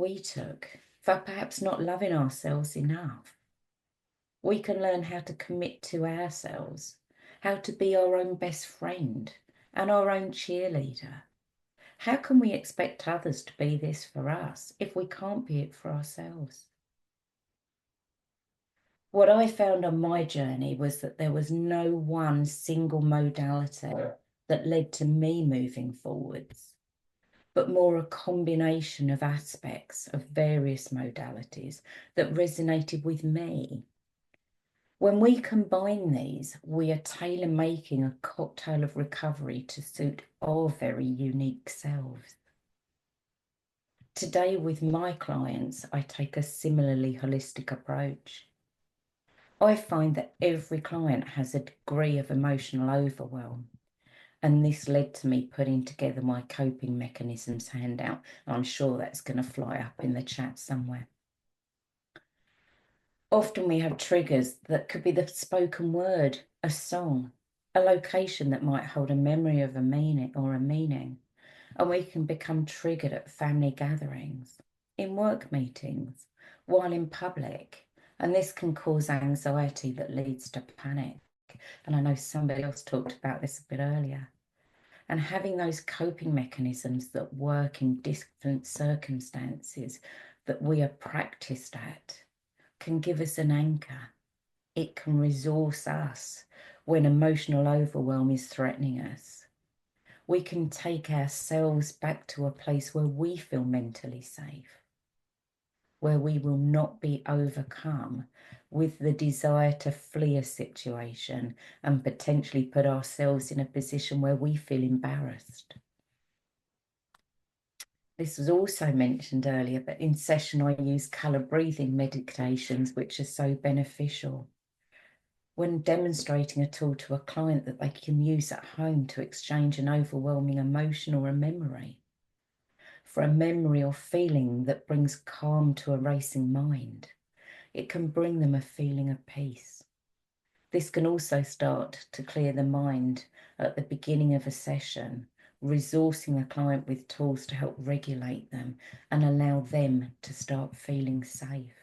we took for perhaps not loving ourselves enough. We can learn how to commit to ourselves, how to be our own best friend and our own cheerleader. How can we expect others to be this for us if we can't be it for ourselves? What I found on my journey was that there was no one single modality that led to me moving forwards, but more a combination of aspects of various modalities that resonated with me. When we combine these, we are tailor-making a cocktail of recovery to suit our very unique selves. Today with my clients, I take a similarly holistic approach. I find that every client has a degree of emotional overwhelm, and this led to me putting together my coping mechanisms handout. I'm sure that's going to fly up in the chat somewhere. Often we have triggers that could be the spoken word, a song, a location that might hold a memory of a meaning, and we can become triggered at family gatherings, in work meetings, while in public, and this can cause anxiety that leads to panic. And I know somebody else talked about this a bit earlier. And having those coping mechanisms that work in different circumstances that we are practiced at can give us an anchor. It can resource us when emotional overwhelm is threatening us. We can take ourselves back to a place where we feel mentally safe, where we will not be overcome with the desire to flee a situation and potentially put ourselves in a position where we feel embarrassed. This was also mentioned earlier, but in session I use colour breathing meditations, which are so beneficial. When demonstrating a tool to a client that they can use at home to exchange an overwhelming emotion or a memory, for a memory or feeling that brings calm to a racing mind, it can bring them a feeling of peace. This can also start to clear the mind at the beginning of a session, resourcing the client with tools to help regulate them and allow them to start feeling safe.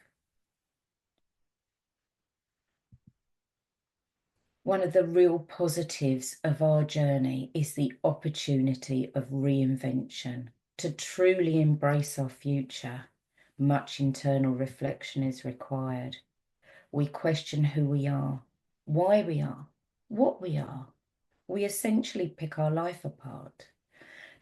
One of the real positives of our journey is the opportunity of reinvention. To truly embrace our future, much internal reflection is required. We question who we are, why we are, what we are. We essentially pick our life apart.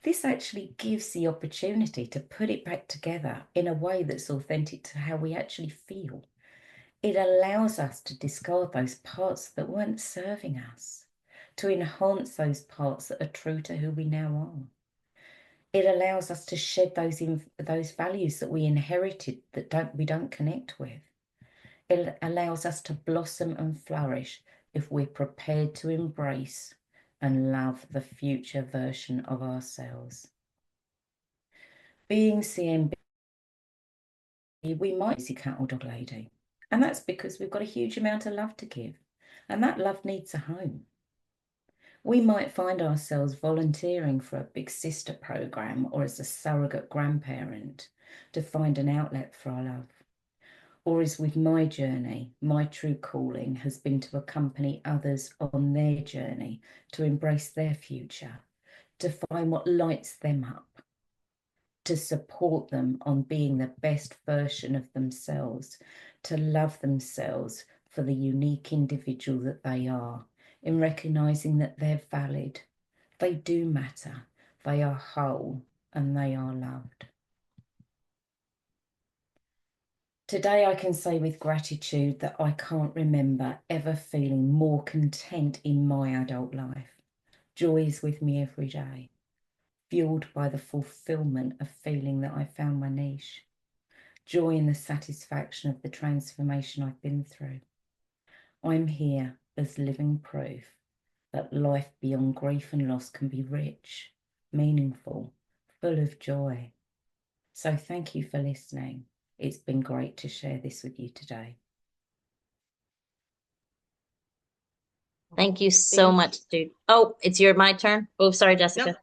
This actually gives the opportunity to put it back together in a way that's authentic to how we actually feel. It allows us to discard those parts that weren't serving us, to enhance those parts that are true to who we now are. It allows us to shed those values that we inherited that we don't connect with. It allows us to blossom and flourish if we're prepared to embrace and love the future version of ourselves. Being CMB, we might be cat or dog lady, and that's because we've got a huge amount of love to give, and that love needs a home. We might find ourselves volunteering for a big sister program or as a surrogate grandparent to find an outlet for our love. Or as with my journey, my true calling has been to accompany others on their journey, to embrace their future, to find what lights them up, to support them on being the best version of themselves, to love themselves for the unique individual that they are, in recognizing that they're valid, they do matter, they are whole, and they are loved. Today I can say with gratitude that I can't remember ever feeling more content in my adult life. Joy is with me every day, fueled by the fulfillment of feeling that I found my niche. Joy in the satisfaction of the transformation I've been through. I'm here as living proof that life beyond grief and loss can be rich, meaningful, full of joy. So thank you for listening. It's been great to share this with you today. Thank you so much, dude. Oh, it's my turn. Oh, sorry, Jessica. Yep.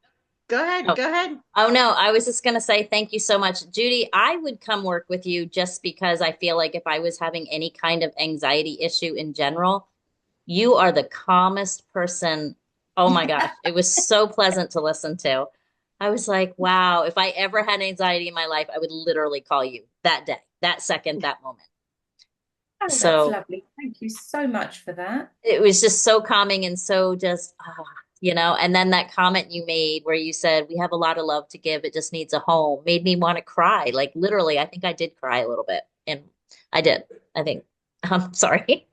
Go ahead. Oh, Go ahead. oh no, I was just gonna say thank you so much. Judy, I would come work with you just because I feel like if I was having any kind of anxiety issue in general, you are the calmest person. Oh my gosh, it was so pleasant to listen to. I was like, wow, if I ever had anxiety in my life, I would literally call you that day, that second, that moment. Oh, that's So lovely. Thank you so much for that. it was just so calming and so just, and then that comment you made where you said, we have a lot of love to give. It just needs a home made me want to cry. Like literally, I think I did cry a little bit. And I did, I think. I'm sorry,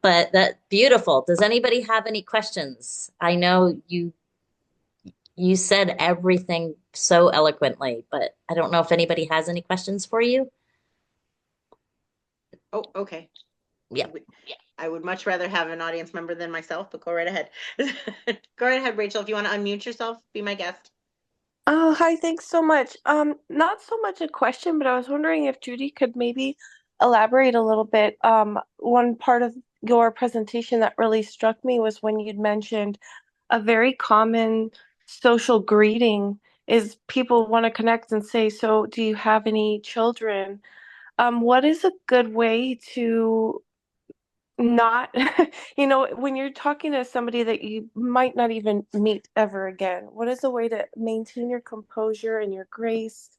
but that beautiful. Does anybody have any questions? I know you said everything so eloquently, but I don't know if anybody has any questions for you. Oh, okay. Yeah. We- I would much rather have an audience member than myself, but go right ahead. Go right ahead, Rachel. If you want to unmute yourself, be my guest. Oh, hi, thanks so much. Not so much a question, but I was wondering if Judy could maybe elaborate a little bit. One part of your presentation that really struck me was when you'd mentioned a very common social greeting is people want to connect and say, "So, do you have any children?" What is a good way to not when you're talking to somebody that you might not even meet ever again, what is a way to maintain your composure and your grace,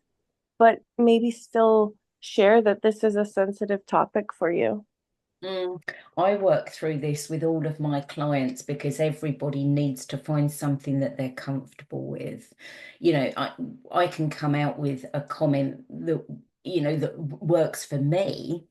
but maybe still share that this is a sensitive topic for you? Mm. I work through this with all of my clients because everybody needs to find something that they're comfortable with. I can come out with a comment that works for me,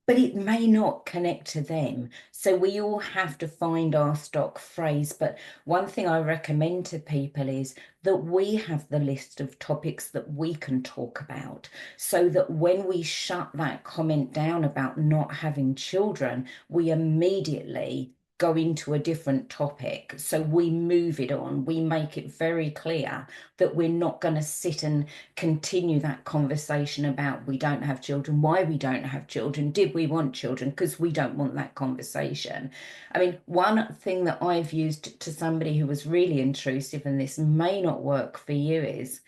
but it may not connect to them. So we all have to find our stock phrase. But one thing I recommend to people is that we have the list of topics that we can talk about so that when we shut that comment down about not having children, we immediately go into a different topic. So we move it on. We make it very clear that we're not going to sit and continue that conversation about we don't have children, why we don't have children, did we want children, because we don't want that conversation. I mean, one thing that I've used to somebody who was really intrusive, and this may not work for you, is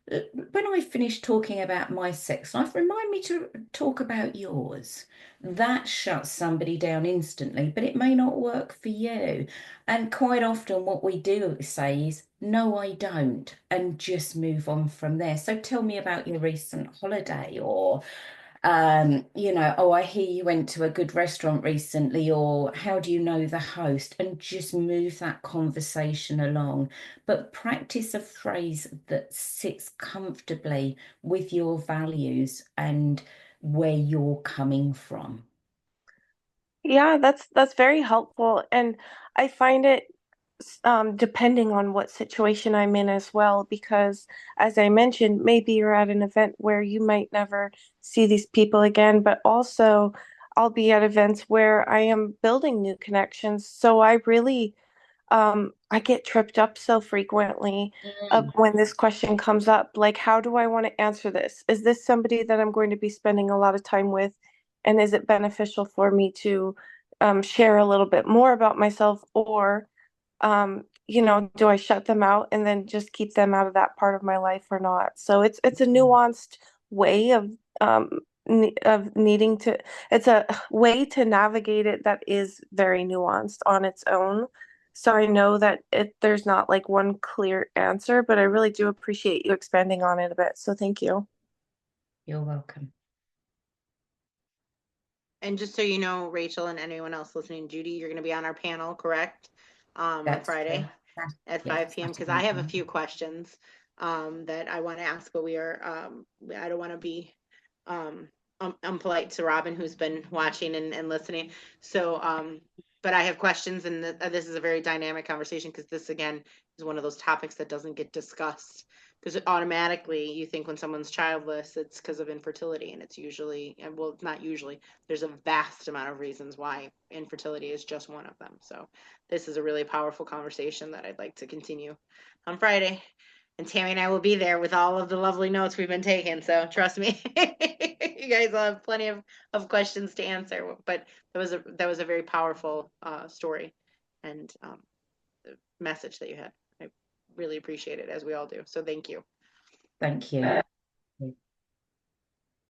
when I finish talking about my sex life, remind me to talk about yours. That shuts somebody down instantly, but it may not work for you. And quite often, what we do say is, no, I don't, and just move on from there. So tell me about your recent holiday, or oh, I hear you went to a good restaurant recently, or how do you know the host? And just move that conversation along. But practice a phrase that sits comfortably with your values and where you're coming from. Yeah, that's very helpful, and I find it depending on what situation I'm in as well, because as I mentioned, maybe you're at an event where you might never see these people again, but also I'll be at events where I am building new connections. So I get tripped up so frequently Mm. when this question comes up, like, how do I want to answer this? Is this somebody that I'm going to be spending a lot of time with? And is it beneficial for me to share a little bit more about myself? Or, do I shut them out and then just keep them out of that part of my life or not? So it's a nuanced way of needing to, it's a way to navigate it that is very nuanced on its own. So I know that there's not like one clear answer, but I really do appreciate you expanding on it a bit. So thank you. You're welcome. And just so you know, Rachel and anyone else listening, Judy, you're going to be on our panel, correct? On That's true. Friday at Yeah, 5 p.m. because I Saturday. have a few questions that I want to ask, but I don't want to be unpolite to Robin, who's been watching and listening. So, but I have questions, and this is a very dynamic conversation because this, again, is one of those topics that doesn't get discussed because automatically you think when someone's childless, it's because of infertility, and it's usually, and well, not usually, there's a vast amount of reasons why infertility is just one of them. So this is a really powerful conversation that I'd like to continue on Friday. And Tammy and I will be there with all of the lovely notes we've been taking. So trust me, you guys will have plenty of questions to answer. But that was a very powerful story and message that you had. I really appreciate it, as we all do. So thank you. Thank you.